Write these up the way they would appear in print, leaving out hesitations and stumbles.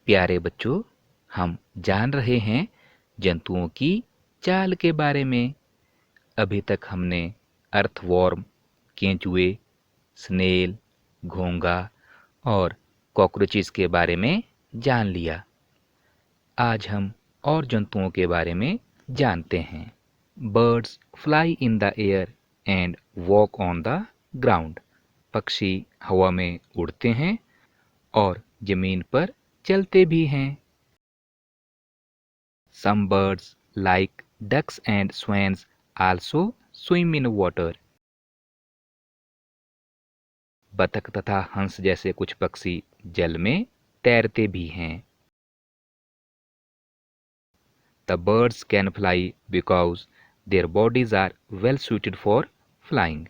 प्यारे बच्चों, हम जान रहे हैं जंतुओं की चाल के बारे में। अभी तक हमने अर्थवॉर्म, केंचुए, स्नेल, घोंघा और कॉकरोचेस के बारे में जान लिया। आज हम और जंतुओं के बारे में जानते हैं। Birds fly in the air and walk on the ground. पक्षी हवा में उड़ते हैं और जमीन पर चलते भी हैं। Some birds like ducks and swans also swim in water. बतख तथा हंस जैसे कुछ पक्षी जल में तैरते भी हैं। The birds can fly because their bodies are well suited for flying.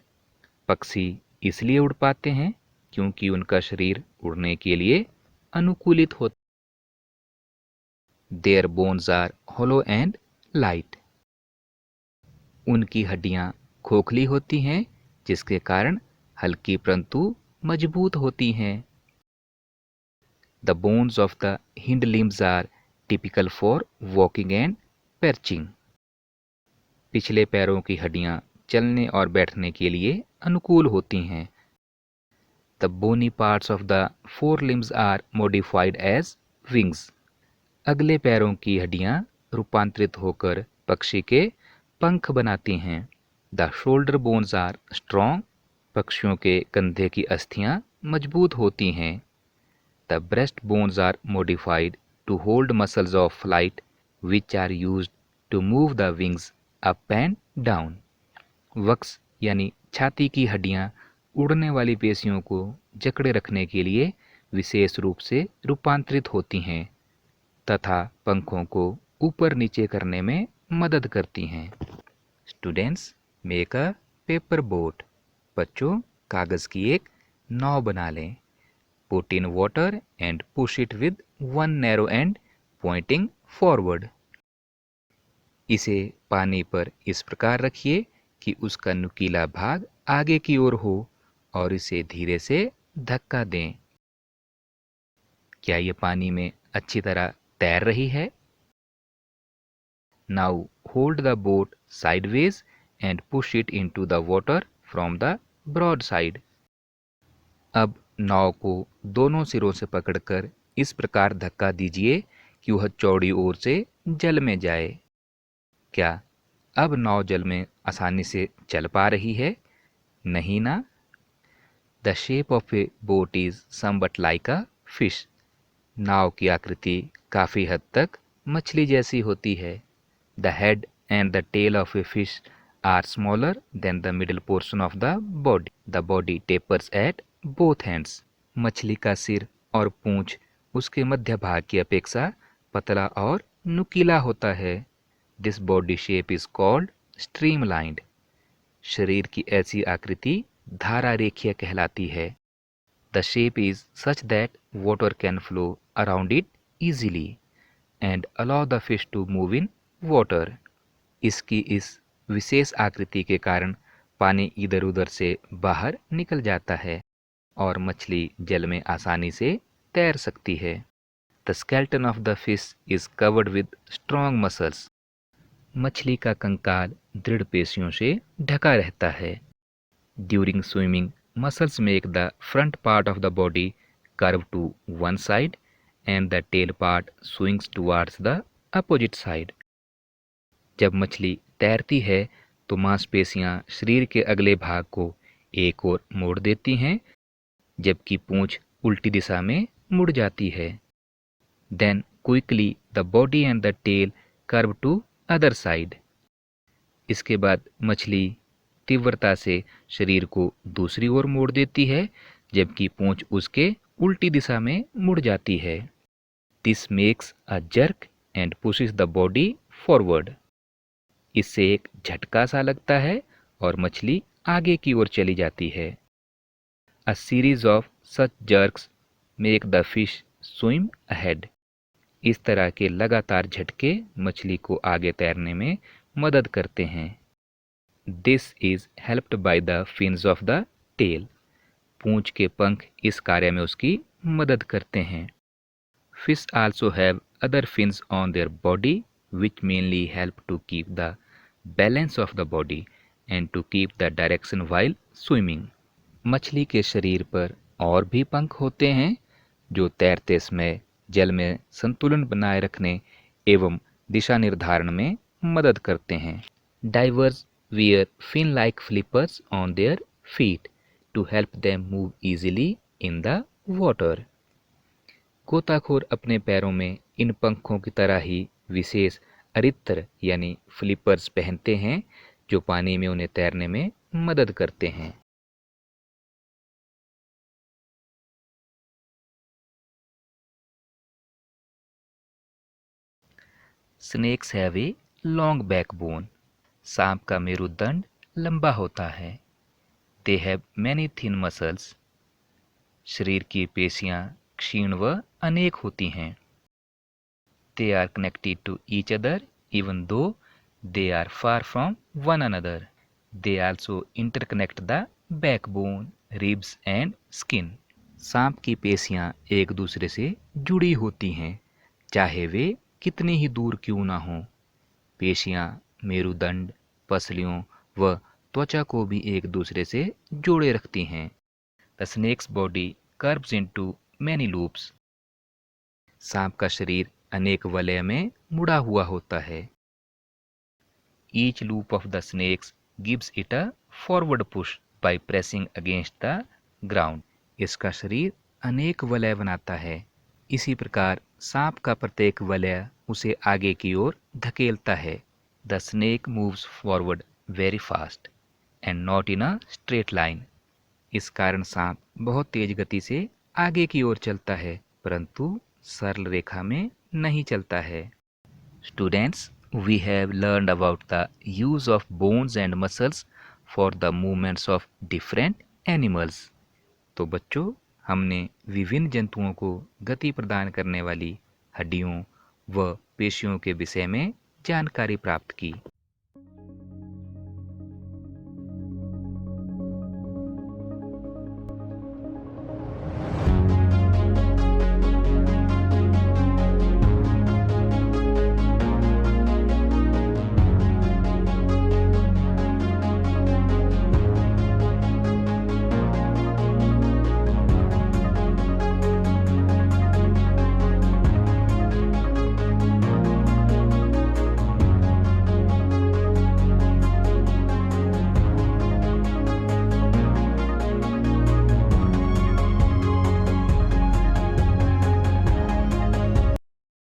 पक्षी इसलिए उड़ पाते हैं क्योंकि उनका शरीर उड़ने के लिए अनुकूलित होता है। Their bones are hollow and light. उनकी हड्डियां खोखली होती हैं, जिसके कारण हल्की परंतु मजबूत होती हैं। The bones of the hind limbs are typical for walking and perching. पिछले पैरों की हड्डियां चलने और बैठने के लिए अनुकूल होती हैं। The bony parts of the forelimbs are modified as wings. अगले पैरों की हड्डियां रूपांतरित होकर पक्षी के पंख बनाती हैं। The shoulder bones are strong. पक्षियों के कंधे की अस्थियां मजबूत होती हैं। The breast bones are modified to hold muscles of flight which are used to move the wings up and down. वक्ष यानी छाती की हड्डियां उड़ने वाली पेशियों को जकड़े रखने के लिए विशेष रूप से रूपांतरित होती हैं तथा पंखों को ऊपर नीचे करने में मदद करती हैं। Students, make a paper boat. बच्चों, कागज की एक नाव बना लें। Put in water and push it with one narrow end pointing forward. इसे पानी पर इस प्रकार रखिए कि उसका नुकीला भाग आगे की ओर हो और इसे धीरे से धक्का दें। क्या ये पानी में अच्छी तरह तैर रही है? Now hold the boat sideways and push it into the water from the broad side. अब नाव को दोनों सिरों से पकड़कर इस प्रकार धक्का दीजिए कि वह चौड़ी ओर से जल में जाए। क्या अब नाव जल में आसानी से चल पा रही है? नहीं ना? The shape of a boat is somewhat like a fish. नाव की आकृति काफी हद तक मछली जैसी होती है। The head and the tail of a fish are smaller than the middle portion of the body. The body tapers at both hands. मछली का सिर और पूंछ उसके मध्य भाग की अपेक्षा पतला और नुकीला होता है। This body shape is called streamlined. शरीर की ऐसी आकृति धारा रेखीय कहलाती है। The shape is such that water can flow around it easily and allow the fish to move in water. इसकी इस विशेष आकृति के कारण पानी इधर उधर से बाहर निकल जाता है और मछली जल में आसानी से तैर सकती है। The skeleton of the fish is covered with strong muscles. मछली का कंकाल दृढ़ पेशियों से ढका रहता है। During swimming, muscles make the front part of the body curve to one side and the tail part swings towards the opposite side. जब मछली तैरती है तो मांसपेशियां शरीर के अगले भाग को एक ओर मोड़ देती हैं, जबकि पूंछ उल्टी दिशा में मुड़ जाती है। Then quickly the body and the tail curve to other side. इसके बाद मछली तीव्रता से शरीर को दूसरी ओर मोड़ देती है, जबकि पूंछ उसके उल्टी दिशा में मुड़ जाती है। This makes a jerk and pushes the body forward. इससे एक झटका सा लगता है और मछली आगे की ओर चली जाती है। A series of such jerks make the fish swim ahead. इस तरह के लगातार झटके मछली को आगे तैरने में मदद करते हैं। This is helped by the fins of the tail. पूंछ के पंख इस कार्य में उसकी मदद करते हैं। Fish also have other fins on their body which mainly help to keep the balance of the body and to keep the direction while swimming. मछली के शरीर पर और भी पंख होते हैं जो तैरते समय जल में संतुलन बनाए रखने एवं दिशा निर्धारण में मदद करते हैं. Divers wear fin-like flippers on their feet to help them move easily in the water. गोताखोर अपने पैरों में इन पंखों की तरह ही विशेष अरित्र यानी फ्लिपर्स पहनते हैं जो पानी में उन्हें तैरने में मदद करते हैं. Snakes have a long backbone. सांप का मेरुदंड लंबा होता है. They have many thin muscles. शरीर की पेशियां क्षीण व अनेक होती हैं. They are connected to each other even though they are far from one another. They also interconnect the backbone, ribs and skin. सांप की पेशियां एक दूसरे से जुड़ी होती हैं चाहे वे कितनी ही दूर क्यों ना हों. पेशियां मेरुदंड, पसलियों व त्वचा को भी एक दूसरे से जोड़े रखती हैं. The snake's body curves into many loops. सांप का शरीर अनेक वलय में मुड़ा हुआ होता है. Each loop of the snakes gives it a forward push by pressing against the ground. इसका शरीर अनेक वलय बनाता है. इसी प्रकार सांप का प्रत्येक वलय उसे आगे की ओर धकेलता है. The snake moves forward very fast and not in a straight line. इस कारण सांप बहुत तेज गति से आगे की ओर चलता है परंतु सरल रेखा में नहीं चलता है. Students, we have learned about the use of bones and muscles for the movements of different animals. तो बच्चों, हमने विभिन्न जंतुओं को गति प्रदान करने वाली हड्डियों व पेशियों के विषय में जानकारी प्राप्त की.